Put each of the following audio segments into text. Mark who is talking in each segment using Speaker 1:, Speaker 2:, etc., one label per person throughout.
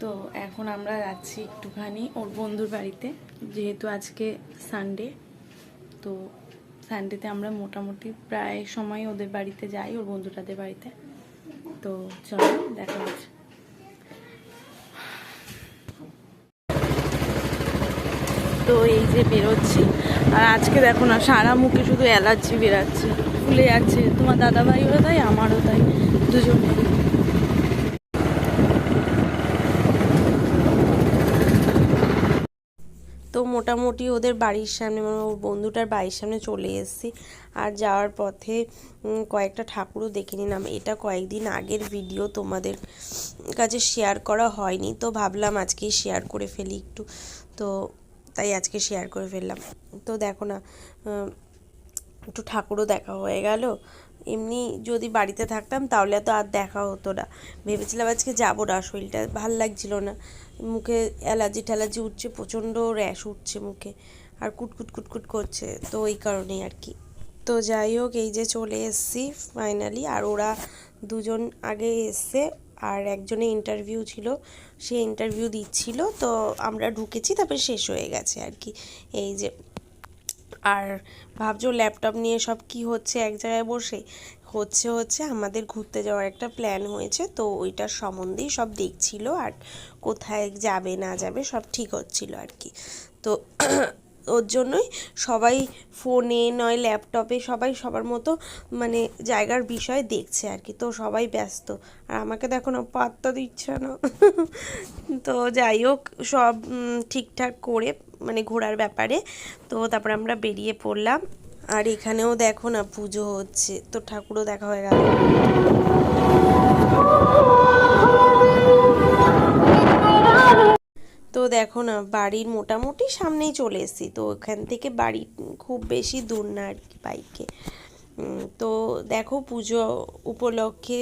Speaker 1: তো এখন আমরা যাচ্ছি একটুখানি ওর বন্ধুর বাড়িতে, যেহেতু আজকে সানডে। তো সানডেতে আমরা মোটামুটি প্রায় সময় ওদের বাড়িতে যাই, ওর বন্ধুটাদের বাড়িতে। তো চলো দেখা হচ্ছে। তো এই যে বেরোচ্ছি, আর আজকে দেখো না সারা মুখে শুধু অ্যালার্জি বেরাচ্ছে, ফুলে যাচ্ছে। তোমার দাদাভাইও তাই, আমারও তাই, দুজনে। তো মোটামুটি ওদের বাড়ির সামনে, মানে ওর বন্ধুটার বাড়ির সামনে চলে এসেছি। আর যাওয়ার পথে কয়েকটা ঠাকুরও দেখে নিলাম। এটা কয়েকদিন আগের ভিডিও, তোমাদের কাছে শেয়ার করা হয়নি, তো ভাবলাম আজকেই শেয়ার করে ফেলি একটু। তো তাই আজকে শেয়ার করে ফেললাম। তো দেখো না, একটু ঠাকুরও দেখা হয়ে গেল। এমনি যদি বাড়িতে থাকতাম তাহলে তো আর দেখা হতো না। ভেবেছিলাম আজকে যাবো না, শরীরটা ভাল লাগছিল না, মুখে অ্যালার্জি ট্যালার্জি উঠছে, প্রচণ্ড র্যাশ উঠছে মুখে, আর কুটকুট কুটকুট করছে, তো এই কারণেই আর কি। তো যাই হোক, এই যে চলে এসেছি ফাইনালি। আর ওরা দুজন আগে এসছে, আর একজনের ইন্টারভিউ ছিল, সে ইন্টারভিউ দিচ্ছিল। তো আমরা ঢুকেছি, তারপরে শেষ হয়ে গেছে আর কি। এই যে, আর ভাবছো ল্যাপটপ নিয়ে সব কি হচ্ছে এক জায়গায় বসে, হচ্ছে আমাদের ঘুরতে যাওয়ার একটা প্ল্যান হয়েছে। তো ওইটার সম্বন্ধেই সব দেখছিল, আর কোথায় যাবে না যাবে সব ঠিক হচ্ছিল আর কি। তো ওর জন্যই সবাই ফোনে নয় ল্যাপটপে সবাই সবার মতো মানে জায়গার বিষয় দেখছে আর কি। তো সবাই ব্যস্ত, আর আমাকে দেখো না, পাত্তা দিচ্ছে না। তো যাই হোক, সব ঠিকঠাক করে মানে ঘোরার ব্যাপারে, তো তারপরে আমরা বেরিয়ে পড়লাম। আর এখানেও দেখো না পুজো হচ্ছে, তো ঠাকুরও দেখা হয়ে গেল। তো দেখো না, বাড়ির মোটামুটি সামনেই চলে এসেছি। তো ওখান থেকে বাড়ি খুব বেশি দূর না আর কি, বাইকে। তো দেখো, পুজো উপলক্ষে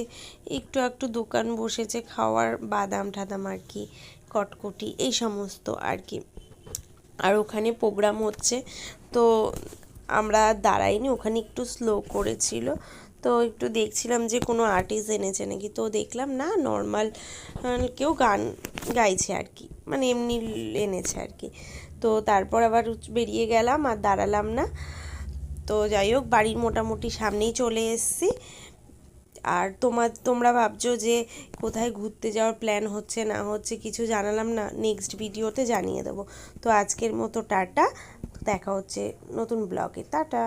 Speaker 1: একটু একটু দোকান বসেছে খাওয়ার, বাদাম ঠাদাম আর কি, কটকটি এই সমস্ত আর কি। আর ওখানে প্রোগ্রাম হচ্ছে, তো আমরা দাঁড়াইনি, ওখানে একটু স্লো করেছিল। তো একটু দেখছিলাম যে কোনো আর্টিস্ট এনেছে নাকি, তো দেখলাম না, নর্মাল কেউ গান গাইছে আর কি, মানে এমনি এনেছে আর কি। তো তারপর আবার বেরিয়ে গেলাম, আর দাঁড়ালাম না। তো যাই হোক, বাড়ির মোটামুটি সামনেই চলে এসেছি। আর তোমরা ভাবছো যে কোথায় ঘুরতে যাওয়ার প্ল্যান হচ্ছে না হচ্ছে, কিছু জানালাম না, নেক্সট ভিডিওতে জানিয়ে দেবো। তো আজকের মতো টাটা, দেখা হচ্ছে নতুন ব্লগে, টাটা।